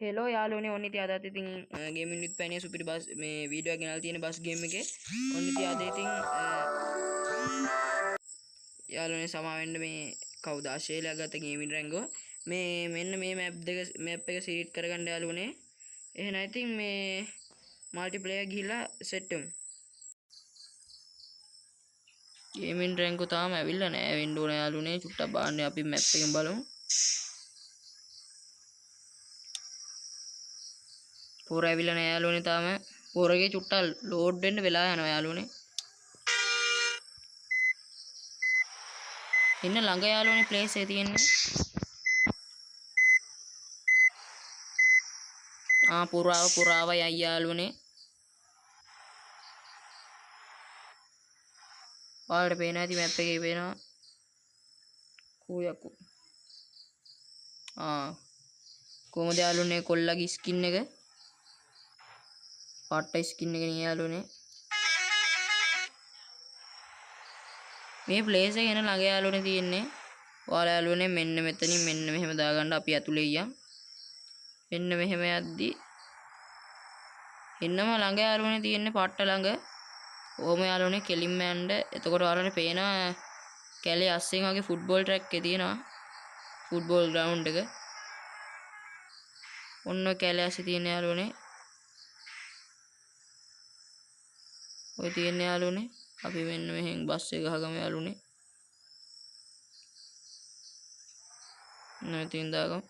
hello යාළුවනේ ඔන්න ඉතින් අදත් ඉතින් ගේමින් විත් පැණිය සුපිරි බස් මේ වීඩියෝ එක ගෙනල්ලා තියෙන බස් ගේම් එකේ ඔන්න ඉතින් අද ඉතින් යාළුවනේ සමා වෙන්න මේ කවුද ආස්ට්‍රේලියා ගත ගේමින් රැංගෝ මේ මෙන්න මේ මැප් එක සිලෙක්ට් කරගන්න යාළුවනේ එහෙනම් ඉතින් මේ මල්ටිප්ලේයර් ගිහිල්ලා සෙට් වෙමු ගේමින් රැංගෝ තාම ඇවිල්ලා නැහැ වෙන්න ඕන යාළුවනේ චුට්ටක් බලන්න අපි මැප් එකෙන් බලමු පොර ඇවිල්ලා නැහැ යාළුවනේ තාම පොරගේ චුට්ටක් ලෝඩ් වෙන්න වෙලා යනවා යාළුවනේ ඉන්න ළඟ යාළුවනේ ප්ලේස් එක තියෙන්නේ පුරාව යයි යාළුවනේ ඔයාලට පේනවා ඇති මැප් එකේ පේනවා කෝයක්කෝ කොහොමද යාළුවනේ කොල්ලගේ ස්කින් එක පාට්ට ස්කින් එක නේ යාළුවනේ මේ ප්ලේස් එක එන ළඟ යාළුවනේ තියෙන්නේ ඔයාලා යාළුවනේ මෙන්න මෙතනින් මෙන්න මෙහෙම දාගන්න අපි ඇතුලේ යම් මෙන්න මෙහෙම යද්දි එන්නම ළඟ යාළුවනේ තියෙන්නේ පාට්ට ළඟ ඕම යාළුවනේ කෙලින්ම යන්න එතකොට ඔයාලට පේනවා කැලේ අස්සෙන් වගේ ෆුට්බෝල් ට්‍රැක් එක තියෙනවා ෆුට්බෝල් ග්‍රවුන්ඩ් එක ඔන්න කැලේ අස්සේ තියෙන යාළුවනේ ඔය තියෙන යාළුවනේ අපි මෙන්න මෙහෙන් බස් එක ගහගමු යාළුවනේ නැතින් දාගමු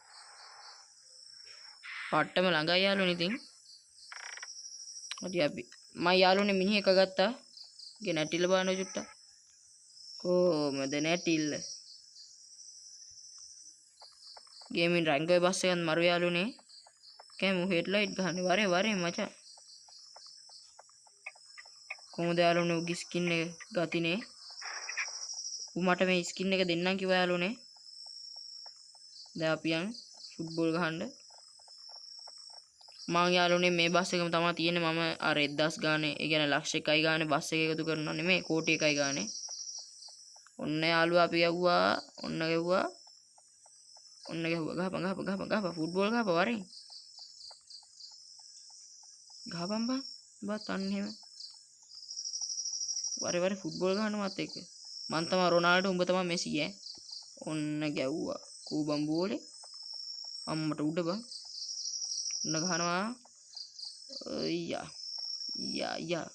පට්ටම ළඟයි යාළුවනේ ඉතින් හරි අපි මම යාළුවනේ මිනිහ එක ගත්තා ගේ නැටිල බලන්න චුට්ටක් කොහමද නැටිල්ල ගේමින් රැංගෝයි බස් එකත් මරු යාළුවනේ කැමු හෙඩ්ලයිට් ගහන්නේ වරේ මචං කොහොමද යාළුවනේ උගේ ස්කින් එක ගතිනේ මට මේ ස්කින් එක දෙන්නම් කිව්වා යාළුවනේ දැන් අපි යන් ෆුට්බෝල් ගහන්න මං යාළුවනේ මේ බස් එකම තමයි තියෙන්නේ මම අර 1000 ගානේ ඒ කියන්නේ ලක්ෂ 1යි ගානේ බස් එක එකතු කරනවා නෙමෙයි කෝටි 1යි ගානේ ඔන්න යාළුවා අපි යවුවා ඔන්න ගැව්වා ගහපන් ෆුට්බෝල් ගහපන් වරේ ගහපන් බත් අන්න එහෙම වරේ ෆුට්බෝල් ගහනවත් එක්ක මං තමයි රොනාල්ඩෝ උඹ තමයි මෙසි ඈ ඔන්න ගැව්වා කූබම් බෝලේ අම්මට උඩ බං ඔන්න ගහනවා යා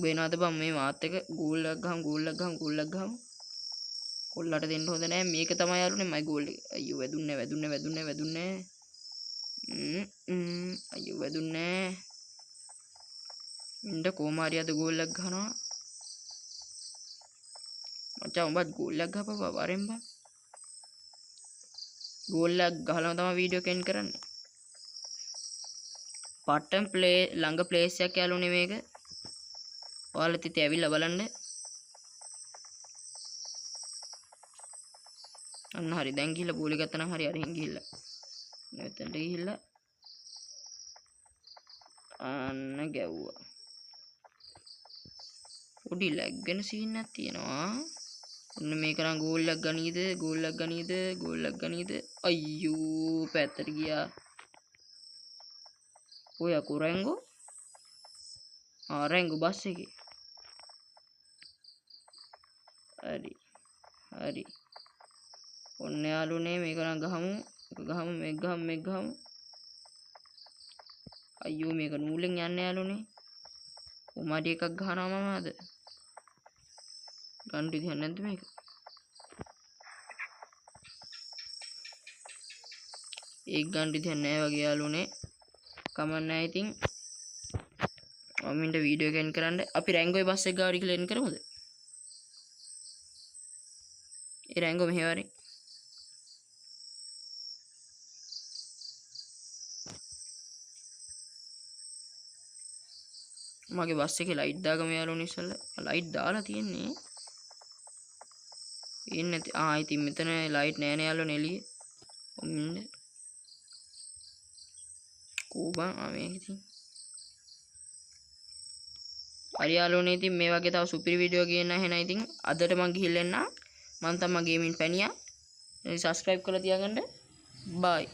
වෙනවද බං මේ මාත් එක ගෝල් එකක් ගහමු කොල්ලට දෙන්න හොඳ නෑ මේක තමයි යාළුවනේ මයි ගෝල් එක අයියෝ වැදුන්නේ අයියෝ වැදුන්නේ ඉන්න කොමාරි අද ගෝල් එකක් ගහනවා මචං උඹත් ගෝල් එකක් ගහපුවා වරෙන් බං ගෝල් එකක් ගහලම තමයි වීඩියෝ එක එන්ඩ් කරන්නේ පට්ටම් ප්ලේ ළඟ ප්ලේස් එකක් යාළුවනේ මේක ඔයාලත් ඉතින් ඇවිල්ලා බලන්න අන්න හරි දැන් ගිහිල්ලා බෝලේ ගත්තා නම් හරි අරහින් ගිහිල්ලා මෙතනට ගිහිල්ලා අන්න ගැව්වා පොඩි ලැග් වෙන සීන් එකක් තියෙනවා ඔන්න මේක නම් ගෝල් එකක් ගනීද අයියෝ පැත්තට ගියා ඔය අකෝ රැංගෝ රැංගෝ බස් එකේ හරි ඔන්න යාළුවනේ මේක නම් ගහමු අයියෝ මේක නූලෙන් යන්නේ යාළුවනේ කොමාඩි එකක් ගහනවා මම අද ගන්න විදිහක් නැද්ද මේක ඒක ගන්න විදිහක් නැහැ වගේ යාළුවනේ කමක් නැහැ ඉතින් මම ඉන්න වීඩියෝ එක එන්ඩ් කරන්න අපි රැංගෝයි බස් එක ගාවට කියලා එන්ඩ් කරමුද ඒ රැංගෝ මෙහෙ වරේ මගේ බස් එකේ ලයිට් දාගම යාළුවනේ ඉස්සෙල්ලා ලයිට් දාලා තියෙන්නේ ඉන්නේ ඉතින් මෙතන ලයිට් නෑ නේ යාළුවනේ එළියේ ඔන්න කෝබන් මේක ඉතින් හරි යාළුවනේ ඉතින් මේ වගේ තව සුපිරි වීඩියෝ ගේන්න එහෙනම් ඉතින් අදට මං ගිහිල්ලා එන්නම් මං තමයි ගේමින් පැණියා සබ්ස්ක්‍රයිබ් කරලා තියාගන්න බයි